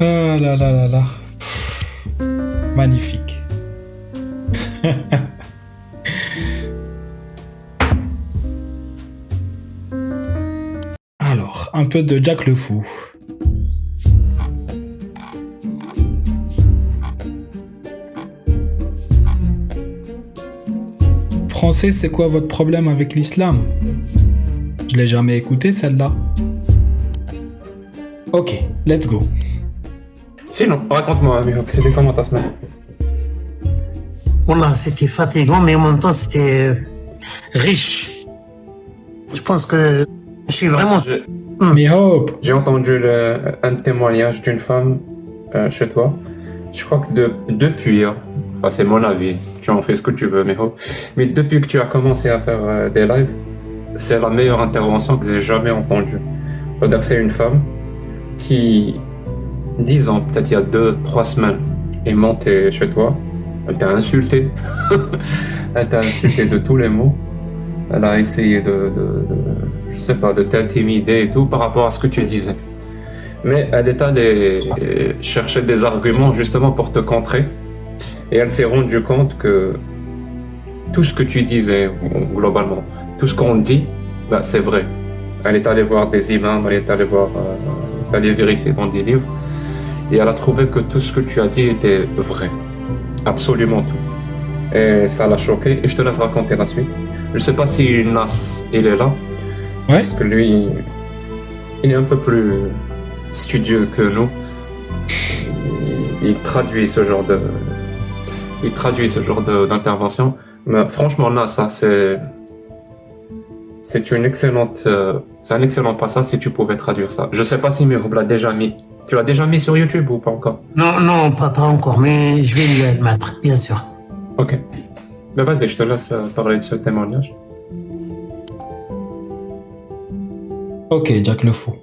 Oh là là là là. Magnifique. Alors, un peu de Jack le Fou. Français, c'est quoi votre problème avec l'islam? Je l'ai jamais écouté celle-là. Ok, let's go. Sinon, raconte-moi, Mihok, c'était comment ta semaine? Voilà, c'était fatigant, mais en même temps, c'était riche. Je pense que je suis vraiment... Mais hop. J'ai entendu un témoignage d'une femme chez toi. Je crois que depuis, enfin c'est mon avis, tu en fais ce que tu veux, mais depuis que tu as commencé à faire des lives, c'est la meilleure intervention que j'ai jamais entendue. C'est-à-dire que c'est une femme qui, 10 ans, peut-être il y a 2-3 semaines, est montée chez toi, elle t'a insulté, elle t'a insulté de tous les mots, elle a essayé je sais pas, de t'intimider et tout par rapport à ce que tu disais. Mais elle est allée chercher des arguments justement pour te contrer. Et elle s'est rendue compte que tout ce que tu disais, globalement, tout ce qu'on dit, bah, c'est vrai. Elle est allée voir des imams, elle est allée vérifier dans des livres. Et elle a trouvé que tout ce que tu as dit était vrai. Absolument tout. Et ça l'a choqué. Et je te laisse raconter la suite. Je sais pas si Nas, il est là. Ouais. Parce que lui, il est un peu plus studieux que nous. Il traduit ce genre d'intervention. Mais franchement, là, ça, c'est un excellent passage si tu pouvais traduire ça. Je sais pas si Mihoub l'a déjà mis. Tu l'as déjà mis sur YouTube ou pas encore? Non, pas encore, mais je vais le mettre, bien sûr. Ok. Mais vas-y, je te laisse parler de ce témoignage. Ok, Jack le Fou.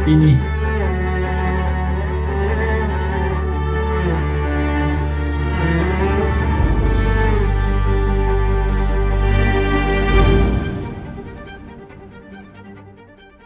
Fini.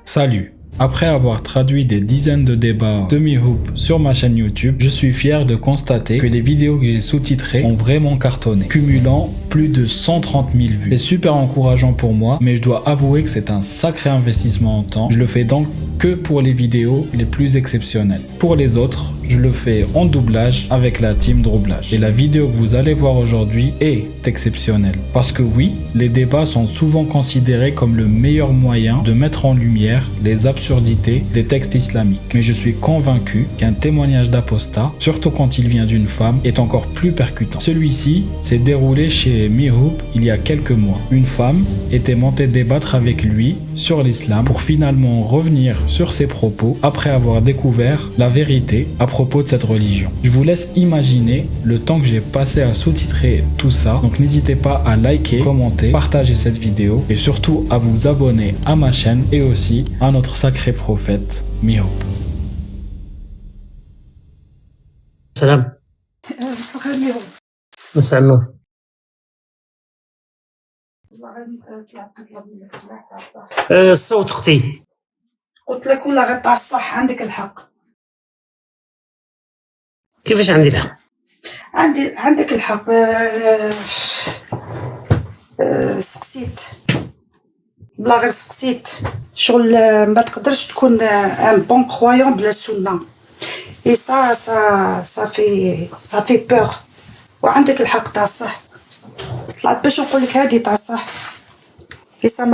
Salut. Après avoir traduit des dizaines de débats de Mihoub sur ma chaîne YouTube, je suis fier de constater que les vidéos que j'ai sous-titrées ont vraiment cartonné, cumulant plus de 130 000 vues. C'est super encourageant pour moi, mais je dois avouer que c'est un sacré investissement en temps. Je le fais donc que pour les vidéos les plus exceptionnelles. Pour les autres, je le fais en doublage avec la team Doublage. Et la vidéo que vous allez voir aujourd'hui est exceptionnelle. Parce que oui, les débats sont souvent considérés comme le meilleur moyen de mettre en lumière les absurdités des textes islamiques. Mais je suis convaincu qu'un témoignage d'apostat, surtout quand il vient d'une femme, est encore plus percutant. Celui-ci s'est déroulé chez Mihoub il y a quelques mois. Une femme était montée débattre avec lui sur l'islam pour finalement revenir sur ses propos après avoir découvert la vérité à propos de cette religion. Je vous laisse imaginer le temps que j'ai passé à sous-titrer tout ça, donc n'hésitez pas à liker, commenter, partager cette vidéo et surtout à vous abonner à ma chaîne et aussi à notre sacré prophète Mihoub. Salam. Salam. الصوت اختي. قلت لك ولا غير تاع الصح عندك الحق. كيفاش عندي الحق؟ عندك الحق. سقسيت بلا غير سقسيت شغل ما تقدرش تكون ان بون كرويون بلا سنة. اي ça fait peur. وعندك الحق تاع الصح. طلعت باش نقول لك هذه تاع الصح. Et ça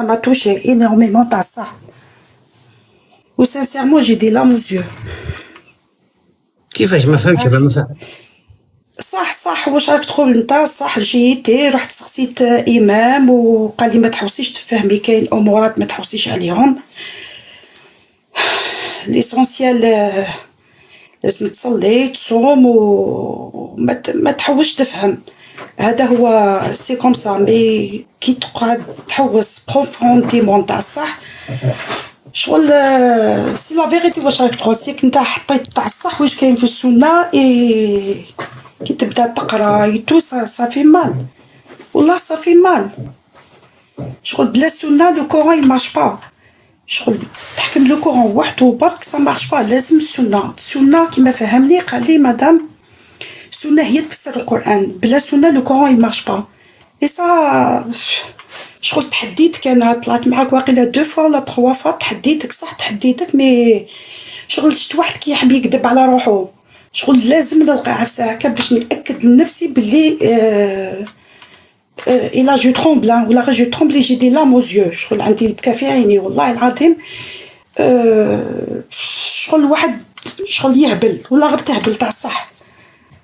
m'a touché énormément تاع الصح. و sincèrement j'ai des larmes aux yeux. كيفاش ما فهمتش ما فهم. صح صح واش راك تقول انت؟ صح جيتي رحت سقسيت امام وقال لي ما تحوسيش تفهمي، كاين امورات ما تحوسيش عليهم. ليسونسيال لازم تصلي تصوم وما تحوش تفهم. هذا هو سي كوم سا. مي كي تقعد تحوس بروفونديمون تاع الصح شغل سي لا فيغيتي. واش راك تقول؟ سيك انت حطيت تاع الصح واش كاين في السنه كي تبدا تقرا يتو صافي مال والله صافي مال. شغل بلا سنه لو كوران يمارش با. شغل تحكم لو كوران وحده برك سا مارش با. لازم السنه كيما فهمني قال لي مدام السنه هي تفسر القران، بلا سنه لو كوران يمارش با. اي سا شغل تحديتك انا طلعت معاك واقيلا 2 فوا ولا 3 فوا تحديتك صح تحديتك. مي شغل شت واحد كيحب يكذب على روحو. شغل لازم نلقى عفسه هكا باش نتاكد لنفسي باللي الا جو ترومبل ولا جو ترومبلي جي دي لام اوز يو. شغل عندي البكا في عيني والله العظيم. شغل واحد شغل يهبل ولا غير تهبل تاع الصح.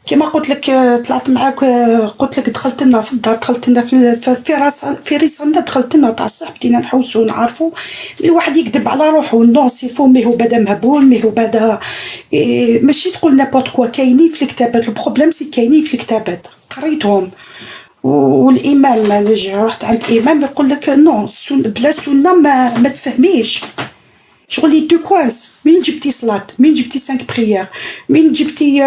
كما قلت لك طلعت معاك قلت لك دخلت لنا في الدار، دخلت لنا في رسالة دخلت لنا تاع الصح بدينا نحوسوا ونعرفوا الواحد يكذب على روحه. نو سي فو. مي هو بدا مهبول، مي هو بدا ماشي تقول نابورت كوا. كاينين في الكتابات البروبليم سي كاينين في الكتابات قريتهم. والامام رحت عند امام يقول لك نو بلا سنه ما تفهميش. شغل يدو كواس. من جبتي صلاة؟ من جبتي 5 بريير؟ من جبتي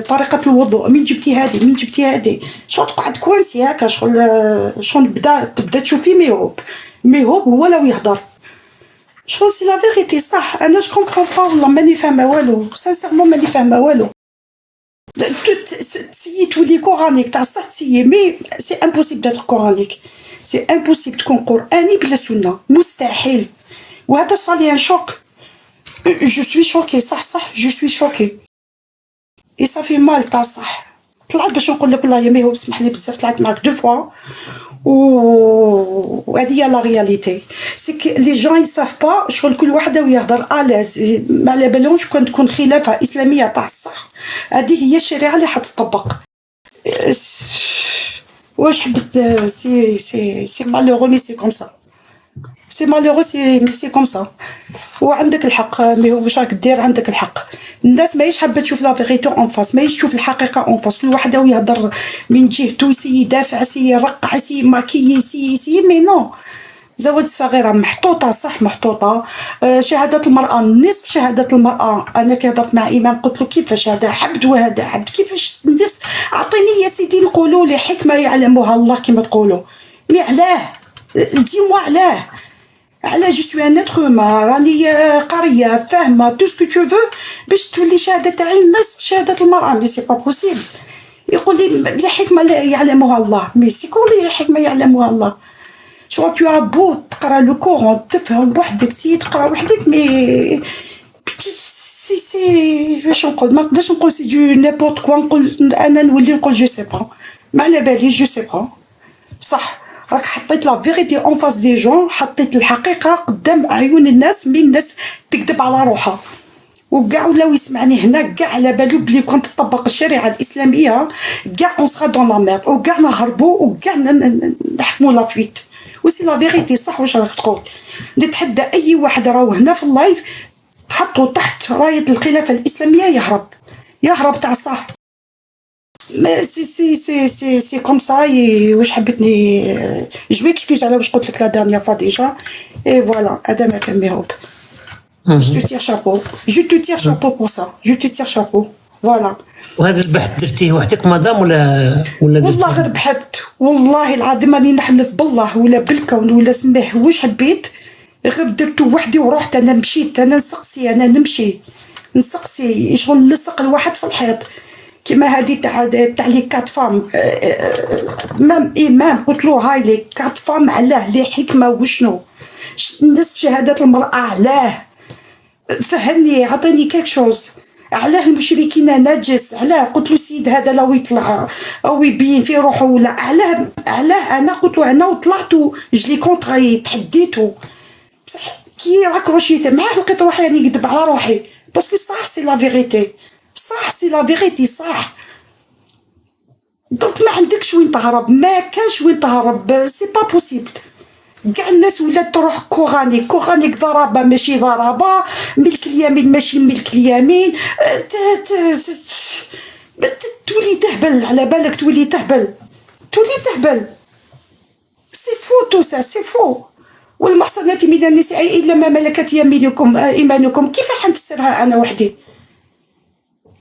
طريقة الوضوء؟ من جبتي هذه؟ من جبتي هذه؟ شغل تقعد كوانسي هكا. شغل تبدا تشوفي ميهوب هو لو يهضر. شغل سي لا فيغيتي صح. انا جو كومبرون با والله ماني فاهمه والو. سانسيرمون ماني فاهمه والو. تسيي تولي كورانيك تاع الصح تسيي. مي سي امبوسيبل داتر كورانيك. سي امبوسيبل تكون قراني بلا سنه. مستحيل. وهذا صار لي ان شوك. جو سوي شوكي. صح جو سوي شوكي. اي صافي مال تاع صح. طلعت باش نقول لك والله يا ميهو بسمح لي بزاف طلعت معاك 2 فوا وهذه هي لا رياليتي. سي كي لي جون يساف با. شغل كل وحده ويهضر الاز ما على بالهمش كون تكون خلافه اسلاميه تاع الصح. هذه هي الشريعه اللي حتطبق. واش حبت سي مالورو مي سي كوم سا. سي مالورو سي كوم سا. وعندك الحق. مي هو واش راك دير؟ عندك الحق. الناس ماهيش حابه تشوف لا فيغيتي اون فاس، ماهيش تشوف الحقيقه اون فاس. كل واحد يهضر من جهته، سي يدافع سي يرقع سي ماكيي سي مي نو. زواج الصغيره محطوطه صح محطوطه. شهاده المراه نصف شهاده المراه. انا كي هضرت مع امام قلت له كيفاش هذا عبد وهذا عبد كيفاش النصف؟ اعطيني يا سيدي نقولوا لي حكمه يعلمها الله كما تقولوا. مي علاه ديموا على جو سوي ان اتر هومان راني قاريه فاهمه تو سكو تو فو باش تولي شهاده تاعي نصف شهاده المراه. مي سي با بوسيبل. يقول لي بلا حكمه يعلمها الله. مي سي كون لي حكمه يعلمها الله. شو تو ابو تقرا لو كورون تفهم بوحدك سي تقرا وحدك. مي سي واش نقول؟ ما نقدرش نقول سي دو نيبورت كوا. نقول انا نولي نقول جو سي با. ما على بالي جو سي با. صح راك حطيت لا فيغيتي اون فاس دي جون. حطيت الحقيقه قدام عيون الناس. من الناس تكذب على روحها. وكاع ولاو يسمعني هنا كاع على بالو بلي كنت تطبق الشريعه الاسلاميه كاع اون سرا دون لا ميرد وكاع نهربوا وكاع نحكموا لا فيت. وسي لا فيغيتي صح. واش راك تقول؟ نتحدى اي واحد راهو هنا في اللايف تحطوا تحت رايه الخلافه الاسلاميه يهرب تاع صح. سي كوم سا. واش حبيتني جو اكسكوز على واش قلت لك لا دانيير فوا ديجا. اي فوالا هذا ما كان ميهوب. جو تير شابو. جو تو تير شابو بور سا. جو تو تير شابو. فوالا. وهذا البحث درتيه وحدك مدام ولا والله غير بحثت والله العظيم راني نحلف بالله ولا بالكون ولا سميه واش حبيت. غير درتو وحدي ورحت. انا مشيت انا نسقسي. انا نسقسي شغل نلصق الواحد في الحيط كيما هذه تاع لي 4 فام. مام امام قلت له هاي لي 4 فام علاه لي حكمه وشنو نصف شهاده المراه علاه؟ فهمني عطيني كيك شوز. علاه المشركين نجس؟ علاه؟ قلت له سيد هذا لو يطلع او يبين في روحه ولا علاه انا قلت له انا وطلعت جلي كونتري تحديته. بصح كي راكروشيت معاه لقيت روحي راني نكذب على روحي. باسكو صح سي لا فيغيتي. صح سي لا فيغيتي صح. دونك ما عندكش وين تهرب، ما كانش وين تهرب، سي با بوسيبل. كاع الناس ولات تروح كوغانيك ضربه ماشي ضربه، ملك اليمين ماشي ملك اليمين، تولي تهبل، على بالك تولي تهبل. سي فو تو سا، سي فو. والمحصنات من النساء الا ما ملكت يمينكم ايمانكم. كيفاش حنفسرها انا وحدي؟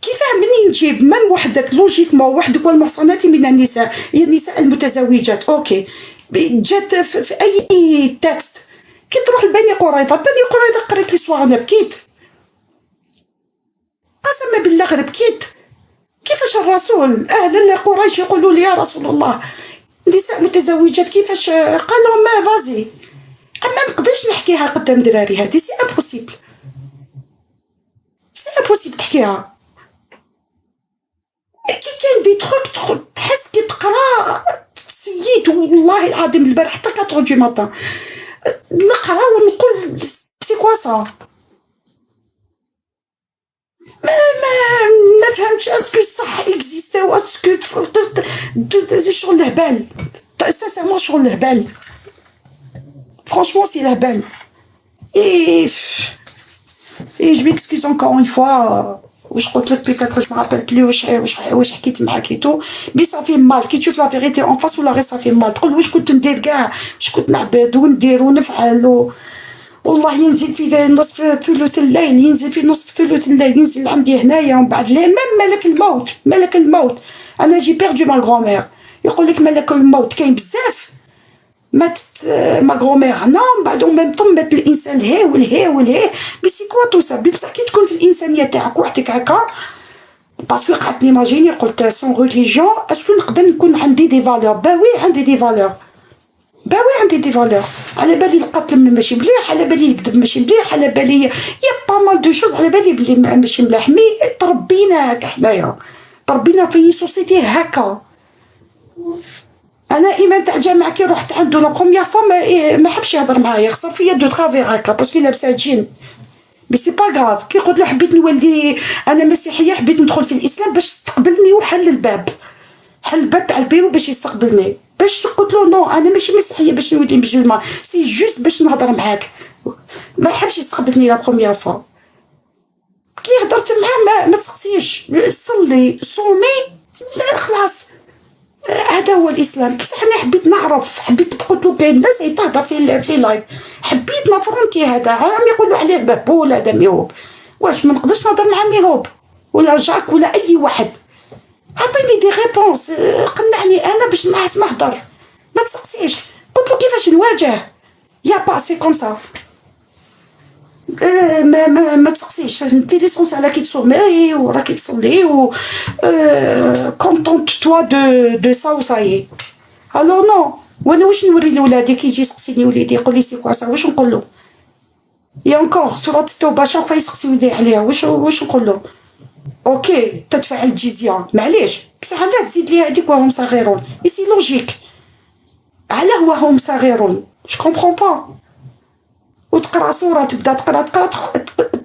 كيفاه منين نجيب مام وحدك لوجيكمون وحدك والمحصنات من النساء، هي النساء المتزوجات اوكي، جات في اي تكست. كي تروح لبني قريظه قريت لي سواغ انا بكيت، قسما بالله غير بكيت. كيفاش الرسول اهل قريش يقولوا لي يا رسول الله نساء متزوجات كيفاش؟ قال لهم ما فازي، اما نقدرش نحكيها قدام دراري، هذه سي امبوسيبل، تحكيها. كي كاين دي تروك تحس كي تقرا سييت، والله العظيم البارح حتى 4 دو ماتان نقرا ونقول سي كوا سا. ما فهمتش اسكو صح اكزيستيو، اسكو شغل الهبال، سانسيرمون شغل الهبال، فرانشمون سي الهبال. اي جو ميكسكوز انكور اون فوا، واش قلت لك بيكاتر جو مابيل بلي واش حكيت معاك ايتو، مي صافي مال كي تشوف لا فيغيتي اون فاس ولا غير صافي مال تقول واش كنت ندير كاع، واش كنت نعبد وندير ونفعل والله ينزل في نصف ثلث الليل، ينزل في نصف ثلث الليل، ينزل عندي هنايا ومن بعد ليه مام ملك الموت. انا جي بيردو ما غرومير، يقول لك ملك الموت كاين بزاف، ماتت ما غرومير هنا ومن بعد ميم طون مات الانسان الهي مي سي كوا تو سا. بصح كي تكون في الانسانيه تاعك وحدك هكا، باسكو قعدت نيماجيني قلت سون ريليجيون اسكو نقدر نكون عندي دي فالور. باوي عندي دي فالور، على بالي القتل ماشي مليح، على بالي الكذب ماشي مليح، على بالي يا با مال دو شوز على بالي بلي ماشي مليح، مي تربينا هكا حنايا، تربينا في سوسيتي هكا. انا ايمان تاع جامع كي رحت عنده لا بروميير فوا ما حبش يهضر معايا، خسر فيا دو ترافير هكا باسكو لابسه جين، مي سي با غاف. كي قلت له حبيت نولي انا مسيحيه، حبيت ندخل في الاسلام باش تقبلني، وحل الباب تاع البيرو باش يستقبلني، باش قلت له نو انا ماشي مسيحيه باش نولي مسلمه، سي جوست باش نهضر معاك. ما حبش يستقبلني لا بروميير فوا. كي هضرت معاه ما تسقسيش، صلي صومي خلاص، هذا هو الاسلام. بصح انا حبيت نعرف، حبيت قلت له كاين ناس يتهضر في لايف، حبيت نفرونتي هذا عام يقولوا عليه بهبول هذا ميهوب، واش ما نقدرش نهضر مع ميهوب ولا جاك ولا اي واحد؟ عطيني دي ريبونس، قنعني انا باش نعرف نهضر، ما تسقسيش. قلت له كيفاش نواجه، يا با سي كوم سا. ما تسقسيش، انتي ليسونس على كي تصومي وراكي تصلي و كونتونت توا دو سا و سايي. الو نو، وانا واش نوري لولادي كي يجي يسقسيني وليدي يقول لي سي كوا سا، واش نقول له؟ يا انكور سورة التوبة شوف يسقسيوني عليها، واش نقول له؟ اوكي تدفع الجزية معليش، بصح علاش تزيد لي هذيك وهم صغيرون؟ سي لوجيك، علاه وهم صغيرون؟ جو كومبرون با. وتقرا صورة تبدا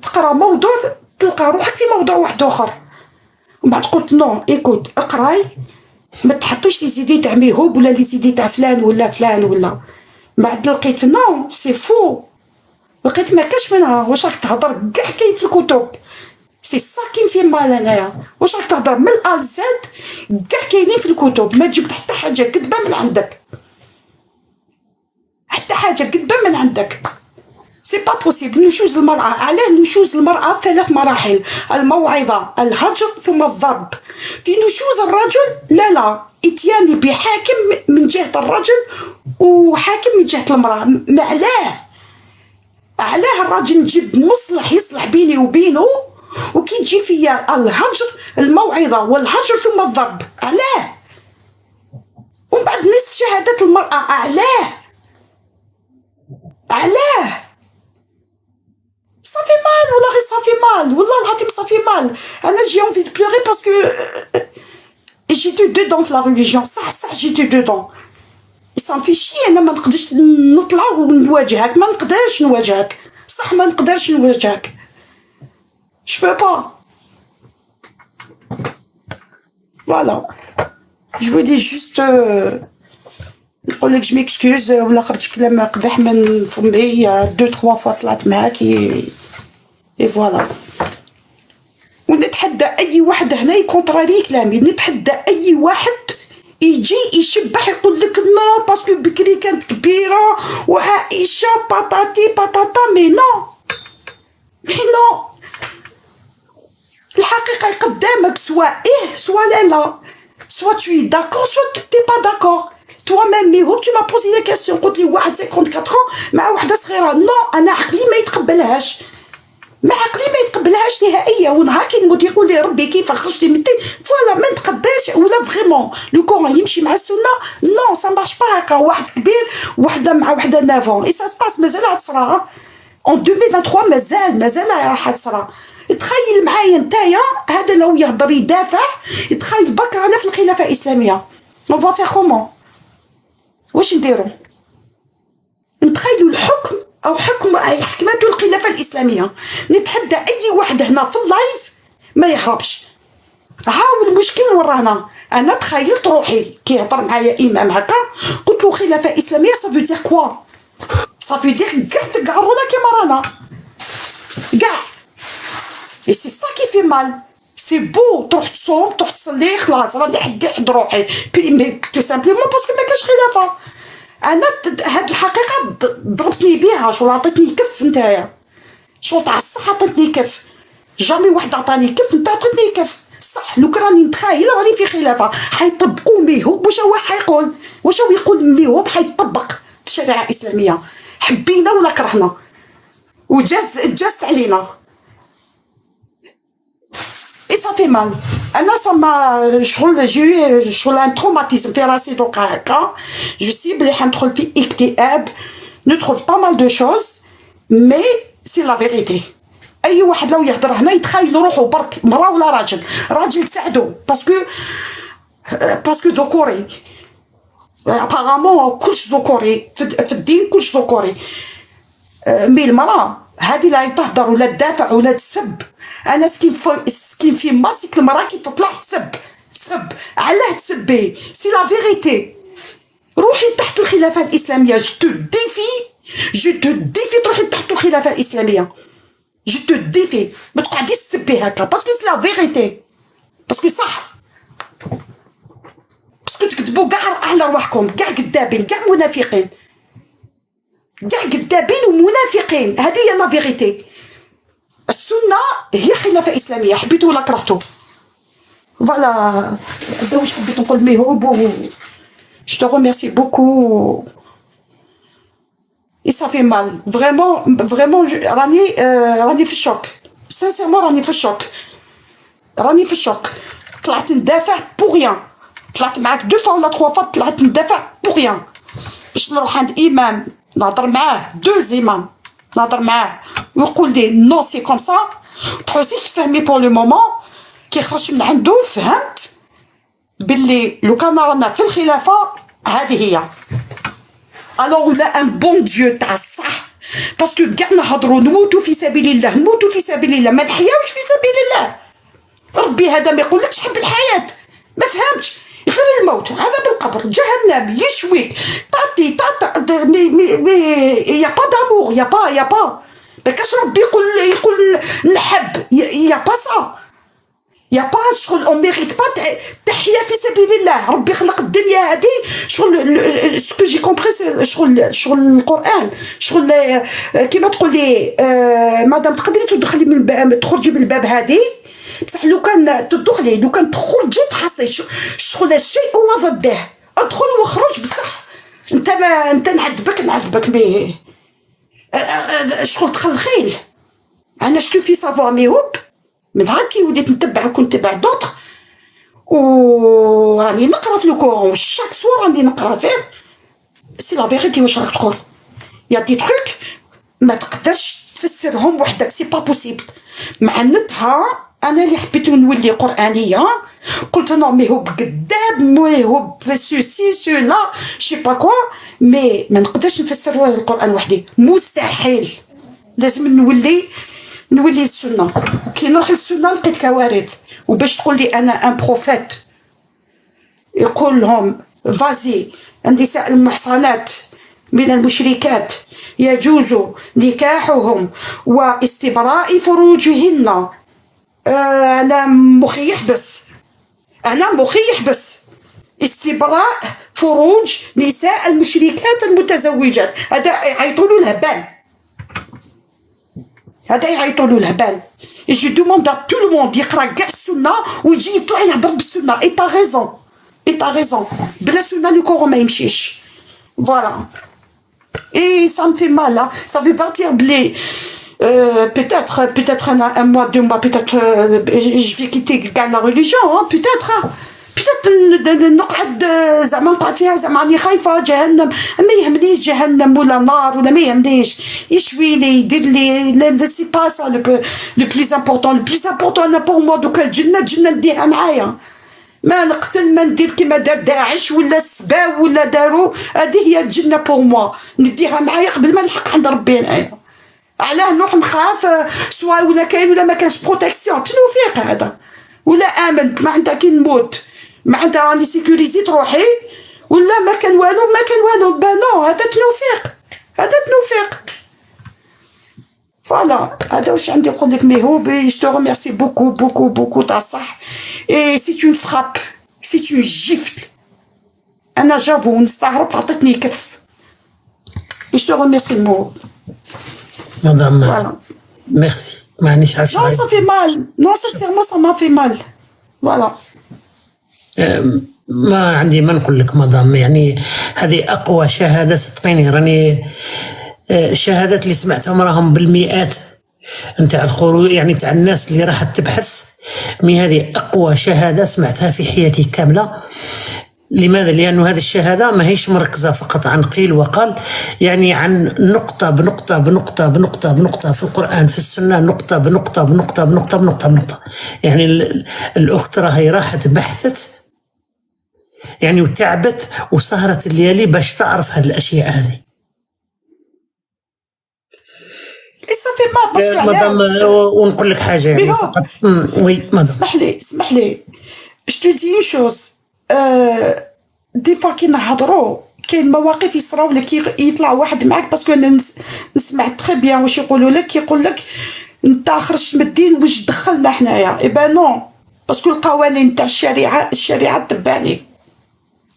تقرا موضوع تلقى روحك في موضوع واحد اخر، ومن بعد قلت نو ايكوت اقراي، ما تحطيش لي زيدي تاع ميهوب ولا لي زيدي تاع فلان ولا. بعد لقيت نو سي فو، لقيت ما كاش منها، واش راك تهضر كاع كاين في الكتب، سي سا كاين في مال انايا، واش راك تهضر من الال زد كاع كاينين في الكتب، ما تجيب حتى حاجه كذبه من عندك، حتى حاجه كذبه من عندك. سي با بوسيبل. نشوز المرأة، علاه نشوز المرأة 3 مراحل، الموعظة، الهجر، ثم الضرب. في نشوز الرجل لا اتياني بحاكم من جهة الرجل وحاكم من جهة المرأة. علاه الرجل نجيب مصلح يصلح بيني وبينه، وكي تجي فيا الهجر، الموعظة والهجر ثم الضرب، علاه؟ ومن بعد نصف شهادة المرأة، علاه؟ صافي مال ولا غير صافي مال، والله العظيم صافي مال. انا جي انفي دو بلوري باسكو جيتو دودون في لا ريليجيون، صح جيتو دودون. صافي شي انا ما نقدرش نطلع ونواجهك، ما نقدرش نواجهك، صح ما نقدرش نواجهك، جو با. فوالا جو فولي جوست نقول لك جو ميكسكوز ولا خرج كلام قبح من فمي 2 3 فوا طلعت معاك اي فوالا. ونتحدى اي واحد هنا يكونتراري كلامي، نتحدى اي واحد يجي يشبح يقول لك نو باسكو بكري كانت كبيره وعائشه باتاتي باتاتا. مي نو الحقيقه قدامك، سواء سواء لا، سواء tu es d'accord soit tu n'es pas d'accord. toi-même ميهوب tu m'as posé des questions، قلت لي واحد 54 ans مع وحده صغيره. نو انا عقلي ما يتقبلهاش، ما عقلي ما يتقبلهاش نهائيا. ونهار كي نموت يقول لي ربي كيف خرجتي من الدين، فوالا ما نتقبلش. ولا فريمون لو كون يمشي مع السنه، نو سا مارش با هكا. واحد كبير وحده مع وحده 9 اي سا سباس مازال تصرا اون 2023 مازال راح تصرا. تخيل معايا نتايا هذا لو يهضر يدافع، تخيل بك رانا في الخلافه الاسلاميه، اون فا فير كومون؟ واش نديرو؟ نتخيلوا الحكم او حكم حكمته الخلافه الاسلاميه. نتحدى اي واحد هنا في اللايف ما يهربش. هاو المشكل ورانا. انا تخيلت روحي كي يهضر معايا امام هكا، قلت له خلافه اسلاميه سافو دير كوا؟ سافو دير كاع تقعرونا كيما رانا كاع. اي سي سا كي في مال. سي بو تروح تصوم تروح تصلي خلاص راني حدي حد روحي مي تو سامبلومون باسكو ما كاش خلافه. انا هاد الحقيقه ضربتني بها، شغل عطيتني كف نتايا، شغل تاع الصح عطيتني كف. جامي واحد عطاني كف، نتا عطيتني كف. صح لو راني نتخيل راني في خلافه حيطبقوا ميهوب. واش هو حيقول؟ واش هو يقول ميهوب حيطبق الشريعه الاسلاميه، حبينا ولا كرهنا، وجازت علينا. اي صافي مال. انا سما شغل جي شغل ان تروماتيزم في راسي دوكا هكا. جو سي بلي حندخل في اكتئاب. نتروف با مال دو شوز مي سي لا فيريتي. اي واحد لو يهضر هنا يتخيل روحو برك مرا ولا راجل تساعدو باسكو ذكوري. ابارامون كلش ذكوري في الدين، كلش ذكوري. مي المراه هذه لا تهضر ولا تدافع ولا تسب. انا سكين في ماسك المراه كي تطلع تسب علاه تسبي؟ سي لا فيريتي. روحي تحت الخلافه الاسلاميه. جو تو ديفي تروحي تحت الخلافه الاسلاميه. جو تو ديفي ما تقعديش تسبي هكا باسكو سي لا فيريتي، باسكو صح، باسكو تكذبوا كاع على رواحكم، كاع كذابين، كاع منافقين، كاع كذابين ومنافقين. هذه هي لا فيريتي. السنه هي خلافه اسلاميه، حبيتو ولا كرهتو. فوالا هذا واش حبيت نقول. ميهوب جو تو ريميرسي بوكو. Et ça fait mal. Vraiment, راني في الشوك. Sincèrement, راني في الشوك. طلعت ندافع بور ريان. طلعت معاك 2 فوا ولا 3 فوا، طلعت ندافع بور ريان. باش نروح عند إمام نهضر معاه، 2 إمام نهضر معاه ويقول لي نو سي كوم سا. تحوسيش تفهمي بور لو مومون. كي خرجت من عنده فهمت باللي لو كان رانا في الخلافة هذه هي. Alors on a un bon Dieu تاع الصح، باسكو كاع نهضروا نموتوا في سبيل الله، ما نحياوش في سبيل الله. ربي هذا ما يقولكش حب الحياة، ما فهمتش غير الموت، عذاب القبر، جهنم يشويك تعطي يا با دامور، يا با ما كاش ربي يقول نحب، يا با سا، يا با شغل اون ميريت با تحيا في سبيل الله. ربي خلق الدنيا هذه شغل سكو جي كومبري شغل القران، شغل كيما تقول لي مادام تقدري تدخلي من الباب، تخرجي من الباب هذه بصح لو كان تدخلي، لو كان تخرجي تحصلي شغل الشيء هو ضده. ادخل وخرج بصح انت نعذبك مي شغل تخلخيل. انا شتو في سافوار ميهوب من هاكي وليت نتبعك ونتبع دوطخ، و راني نقرا في الكورون شاك سوار راني نقرا فيه. سي لا فيغيتي واش راك تقول. يا دي تروك ما تقدرش تفسرهم وحدك، سي با بوسيبل. مع النتها انا اللي حبيت نولي قرانيه قلت نو ميهوب كذاب، ميهوب سوسي سو لا شي با كوا، مي ما نقدرش نفسر القران وحدي، مستحيل. لازم نولي السنه. كي نروح للسنه لقيت كوارث. وباش تقول لي انا ان بروفيت يقول لهم فازي النساء المحصنات من المشركات يجوز نكاحهم واستبراء فروجهن. أنا مخي يحبس استبراء فروج نساء المشركات المتزوجات. هذا يعيطوا له الهبال. Et je demande à tout le monde يقرا كاع السنه ويجي يطلع يهضر بالسنه. Et t'as raison. بلا سنه الكورو ما يمشيش. Voilà. Et ça me fait mal, hein. Ça veut partir blé. Peut-être un mois, 2 mois, peut-être je vais quitter la religion, hein. Peut-être نقعد زعما نقعد فيها زعما راني خايفه جهنم. ما يهمنيش جهنم ولا نار ولا ما يهمنيش يشوي لي يدير لي سي با سا لو بليز امبورطون انا بور موا دوكا الجنه نديها معايا. ما نقتل ما ندير كيما دار داعش ولا السباو ولا داروا. هذه هي الجنه بور موا نديها معايا قبل ما نلحق عند ربي انايا. علاه نروح نخاف سواء ولا كاين ولا ما كانش بروتيكسيون تنوفيق هذا ولا امن ما عندها كي نموت ما عندها راني سيكوريزيت روحي ولا ما كان والو بانو. هذا تنوفيق. فوالا هذا واش عندي نقول لك. مي هو جو تو ريميرسي بوكو تاع الصح. اي سي اون فراب سي اون جيفت. انا جابو نستغرب عطتني كف. جو تو ريميرسي مو مدام. فوالا ميرسي. مانيش عارف. Non, ça fait mal. Non, sincèrement, ça m'a fait mal. Voilà. ما عندي ما نقول لك مدام. يعني هذه أقوى شهادة صدقيني. راني الشهادات اللي سمعتهم راهم بالمئات نتاع الخروج يعني تاع الناس اللي راحت تبحث. هذه أقوى شهادة سمعتها في حياتي كاملة. لماذا؟ لأن هذه الشهادة ما هيش مركزة فقط عن قيل وقال، يعني عن نقطة بنقطة بنقطة بنقطة بنقطة في القرآن في السنة، نقطة بنقطة بنقطة بنقطة بنقطة بنقطة. يعني الأخت راهي راحت بحثت يعني وتعبت وسهرت الليالي باش تعرف هذه الأشياء هذه. مدام ونقول لك حاجة يعني فقط. وي مدام. اسمح لي je te dis une chose. دي فوا كي نهضروا كاين مواقف يصراو لك يطلع واحد معاك باسكو انا نسمع تري بيان واش يقولوا لك. يقول لك انت خرجت من الدين واش دخلنا حنايا. اي با نو باسكو القوانين تاع الشريعه تبعني.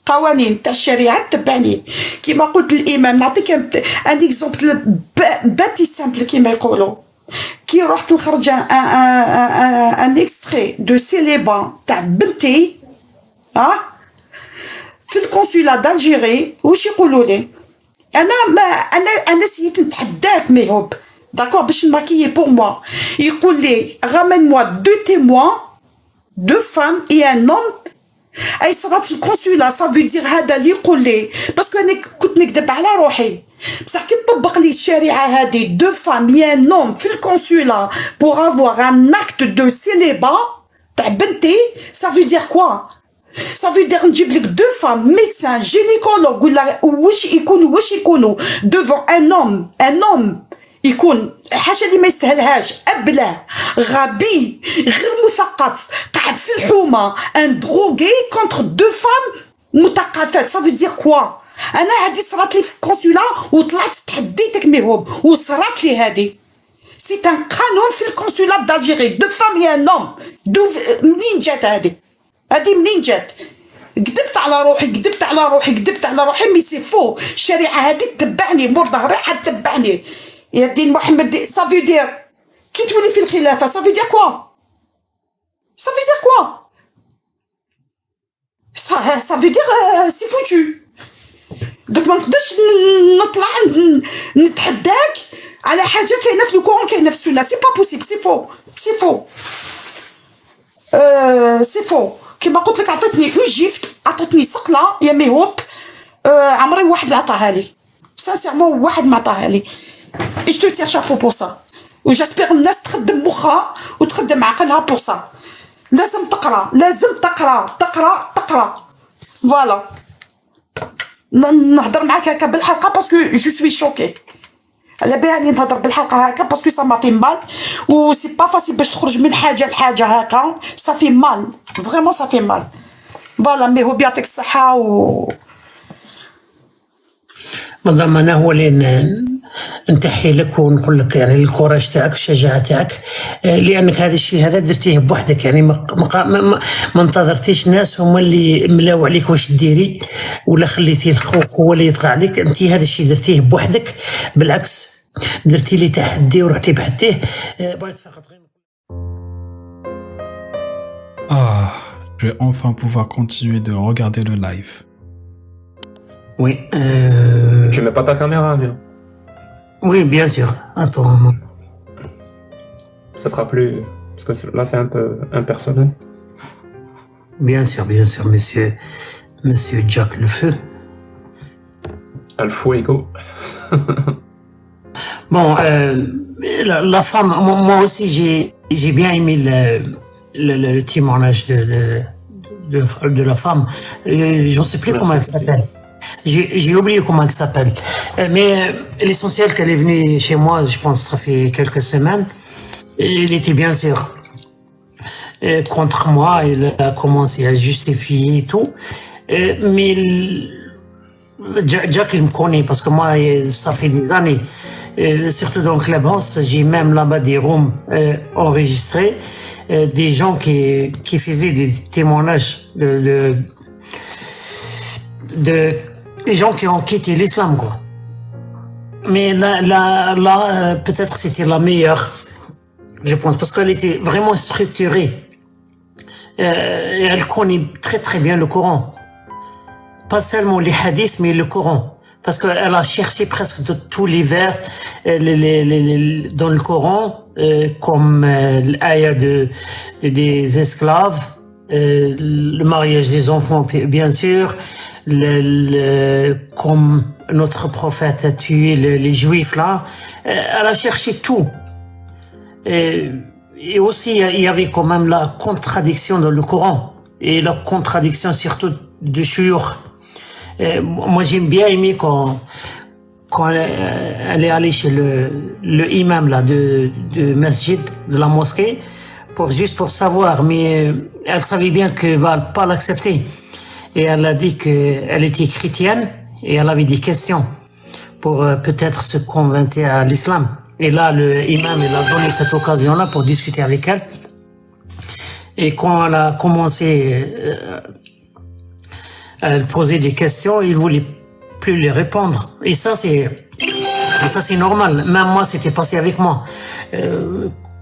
قوانين تاع الشريعه تبعني. كيما قلت الامام نعطيك ان اكزومبل باتي سامبل كيما يقولوا. كي رحت نخرج ان اكستري دو سيليبا تاع بنتي في الكونسولا دالجيري واش يقولوا لي. انا سيت نتحداك ميهوب داكور باش نماكيي بور موا. يقول لي رامين موا دو تيموان دو فام اي ان نوم. اي صرا في الكونسولا سا في دير هذا اللي يقول لي باسكو انا كنت نكذب على روحي. بصح كي طبق لي الشريعه هذه دو فام اي ان نوم في الكونسولا بور افوار ان اكت دو سيليبا تاع بنتي سا في دير كوا. Ça veut dire نجيب لك دو فام ميدسان جينيكولوج ولا واش يكونوا devant un homme يكون حاجه اللي ما يستاهلهاش، ابله غبي غير مثقف قاعد في الحومه ان دروغي كونتر دو فام مثقفات. ça veut dire quoi. انا هذه صرات لي في الكونسولا وطلعت تحديتك ميهوب وصرات لي هذه. سي ان قانون في الكونسولا دالجيري دو فام يا نوم. منين جات هذه منين جات؟ كذبت على روحي مي سي فو. الشريعه هذه تتبعني مور ظهري حتتبعني يا دين محمد. صافي دير كي تولي في الخلافه صافي دير كوا صافي دير سي فوتو. دوك ما نقدرش نطلع نتحداك على حاجه كاينه في القران كاينه في السنه. سي با بوسيبل. سي فو. كما قلت لك عطيتني اون جيفت عطيتني سقله يا ميهوب. عمري واحد عطاها لي سانسيرمون واحد ما عطاها لي. ايش تو تير شافو بور سا وجاسبيغ الناس تخدم مخها وتخدم عقلها بور سا. لازم تقرا فوالا. نهضر معاك هكا بالحلقه باسكو جو سوي شوكي. على بالي نهضر بالحلقه هكا باسكو سا ماتي مال و سي با فاسيل باش تخرج من حاجه لحاجه هكا. صافي مال فريمون صافي مال فوالا مي هو بيعطيك الصحة مدام انا هو اللي نتحي لك ونقول لك يعني الكوراج تاعك الشجاعه تاعك، لانك هذا الشيء هذا درتيه بوحدك، يعني ما انتظرتيش ناس هما اللي ملاو عليك واش ديري ولا خليتي الخوف هو اللي يطغى عليك. انت هذا الشيء درتيه بوحدك، بالعكس درتي لي تحدي ورحتي بحثتيه. بغيت فقط غير Je vais enfin pouvoir continuer de regarder le live. Oui. Tu mets pas ta caméra, bien. Oui, bien sûr. Attends. Ça sera plus... Parce que là, c'est un peu impersonnel. Bien sûr, monsieur Jack le Feu. Al Fuego. Bon, la femme, moi aussi, j'ai bien aimé le témoignage de la femme. Je ne sais plus comment elle s'appelle. J'ai oublié comment elle s'appelle. Mais l'essentiel qu'elle est venue chez moi, je pense que ça fait quelques semaines, il était bien sûr contre moi, il a commencé à justifier et tout. Mais Jack, il me connaît parce que moi, ça fait des années, surtout dans Clubhouse, j'ai même là-bas des rooms enregistrés, des gens qui faisaient des témoignages de les gens qui ont quitté l'islam, quoi. Mais là peut-être c'était la meilleure, je pense, parce qu'elle était vraiment structurée. Et elle connaît très très bien le Coran. Pas seulement les hadiths, mais le Coran. Parce qu'elle a cherché presque tous les vers dans le Coran, comme l'aya des esclaves, le mariage des enfants, bien sûr, comme notre prophète a tué les juifs là. Elle a cherché tout. Et aussi, il y avait quand même la contradiction dans le Coran. Et la contradiction surtout de shuyukh. Moi, j'aime bien aimer quand elle est allée chez le imam là, de masjid, de la mosquée, juste pour savoir. Mais elle savait bien qu'elle ne va pas l'accepter. Et elle a dit qu'elle était chrétienne et elle avait des questions pour peut-être se convaincre à l'islam. Et là, le imam, il a donné cette occasion-là pour discuter avec elle. Et quand elle a commencé à poser des questions, il voulait plus les répondre. Et ça, c'est normal. Même moi, c'était passé avec moi.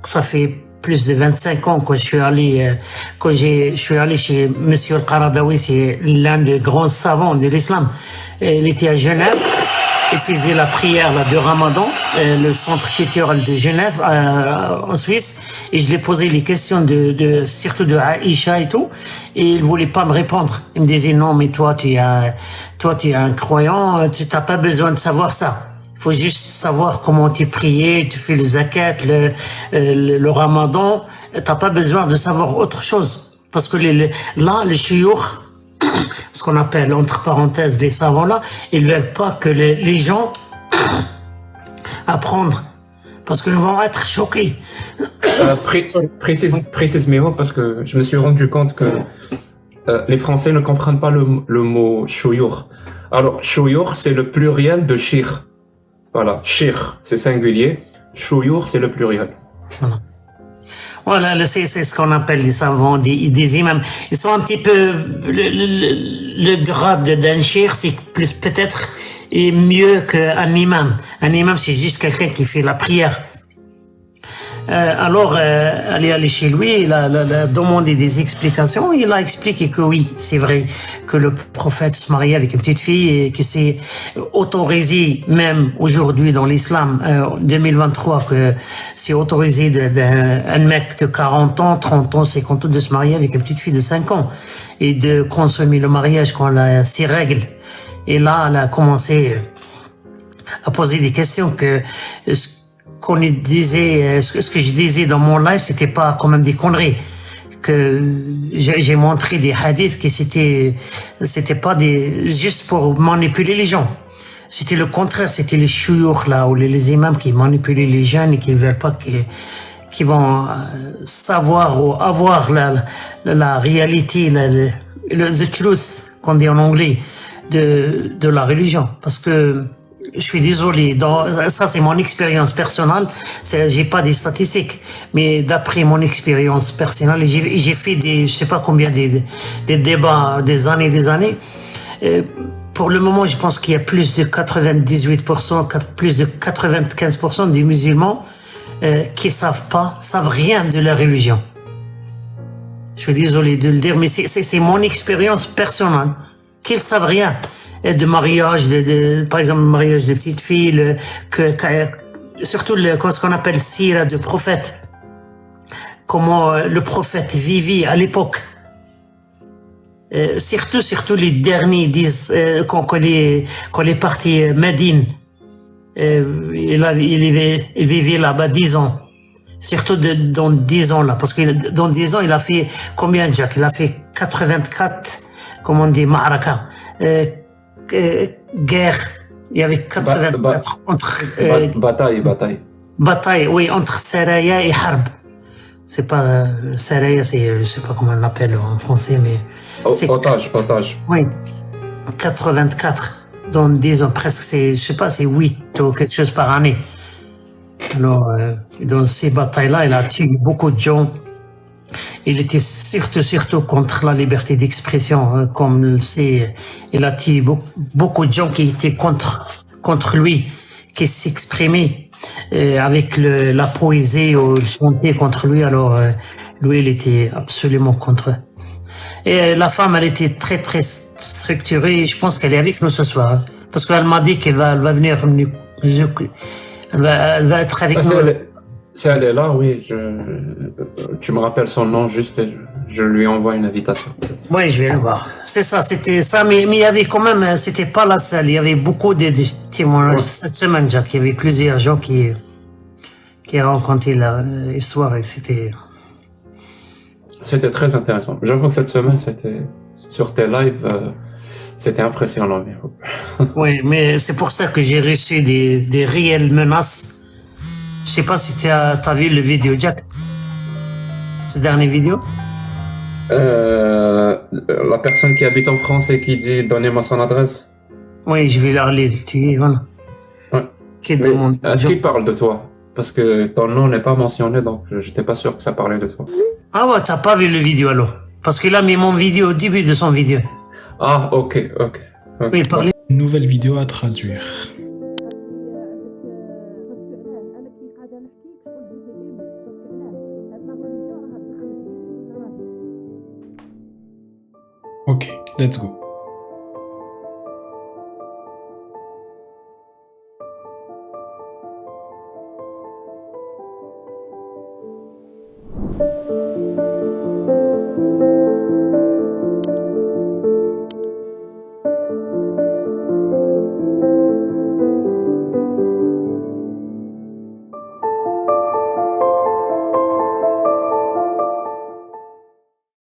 Ça fait plus de 25 ans que je suis allé chez Monsieur Al-Qaradawi, c'est l'un des grands savants de l'islam. Il était à Genève, il faisait la prière là, de Ramadan, le centre culturel de Genève, en Suisse, et je lui ai posé les questions surtout de Aïcha et tout, et il voulait pas me répondre. Il me disait non, mais toi tu es un croyant, tu n'as pas besoin de savoir ça. Il faut juste savoir comment tu pries, tu fais le zakat, le ramadan. T'as pas besoin de savoir autre chose. Parce que là, les shuyukh, ce qu'on appelle, entre parenthèses, les savants là, ils veulent pas que les gens apprendre. Parce qu'ils vont être choqués. Précise Méo, parce que je me suis rendu compte que les Français ne comprennent pas le mot shuyukh. Alors, shuyukh, c'est le pluriel de shir. Voilà, shir, c'est singulier, shuyukh, c'est le pluriel. Voilà, c'est ce qu'on appelle les savants, des imams. Ils sont un petit peu, le grade d'un shir, c'est peut-être mieux qu'un imam. Un imam, c'est juste quelqu'un qui fait la prière. Alors, elle est allée chez lui, il a demandé des explications, il a expliqué que oui, c'est vrai que le prophète se mariait avec une petite fille et que c'est autorisé, même aujourd'hui dans l'islam, 2023, que c'est autorisé d'un mec de 40 ans, 30 ans, 50 ans de se marier avec une petite fille de 5 ans et de consommer le mariage quand elle a ses règles. Et là, elle a commencé à poser des questions que qu'on disait, ce que je disais dans mon live, c'était pas quand même des conneries. Que j'ai montré des hadiths qui c'était pas juste pour manipuler les gens. C'était le contraire, c'était les shuyukh là, ou les imams qui manipulaient les jeunes et qui veulent pas qui vont savoir ou avoir la réalité, the truth, qu'on dit en anglais, de la religion. Parce que, je suis désolé, ça c'est mon expérience personnelle, j'ai pas des statistiques, mais d'après mon expérience personnelle, j'ai fait je sais pas combien des débats, des années. Pour le moment, je pense qu'il y a plus de 98%, plus de 95% des musulmans qui savent rien de la religion. Je suis désolé de le dire, mais c'est mon expérience personnelle. Qu'ils savent rien de mariage, par exemple, le mariage de petites filles, surtout ce qu'on appelle sira de prophète. Comment le prophète vivait à l'époque. Surtout les derniers disent quand il est parti Médine, il vivait là-bas 10 ans. Surtout dans 10 ans là, parce que dans 10 ans il a fait combien, Jack? Il a fait 84, comment on dit, ma'araka, guerre. Il y avait 84 entre bataille, oui, entre Saraya et Harb. C'est pas Saraya, je sais pas comment on l'appelle en français, mais otage. Oui, 84 dans 10 ans, presque, je sais pas, c'est 8 ou quelque chose par année. Alors, dans ces batailles-là, il a tué beaucoup de gens. Il était surtout contre la liberté d'expression, comme on le sait. Il a tué beaucoup de gens qui étaient contre lui, qui s'exprimaient avec la poésie ou le chanter contre lui. Alors, lui, il était absolument contre eux. Et la femme, elle était très, très structurée. Je pense qu'elle est avec nous ce soir. Hein, parce qu'elle m'a dit qu'elle va venir elle va être avec nous. Si elle est là, oui. Tu me rappelles son nom juste et je lui envoie une invitation. Oui, je vais le voir. C'est ça, c'était ça. Mais il y avait quand même, c'était pas la seule. Il y avait beaucoup de témoignages cette semaine, Jack. Il y avait plusieurs gens qui racontaient l'histoire et c'était très intéressant. J'avoue que cette semaine, sur tes lives, c'était impressionnant. Oui, mais c'est pour ça que j'ai reçu des réelles menaces. Je sais pas si tu as vu le vidéo, Jack. Ce dernier vidéo. La personne qui habite en France et qui dit donnez-moi son adresse. Oui, je vais leur lire. Voilà. Ouais. Est-ce qu'il parle de toi? Parce que ton nom n'est pas mentionné, donc j'étais pas sûr que ça parlait de toi. Ah ouais, t'as pas vu le vidéo alors? Parce qu'il a mis mon vidéo au début de son vidéo. Ah, ok. Oui, parlez. Une nouvelle vidéo à traduire. Ok, let's go.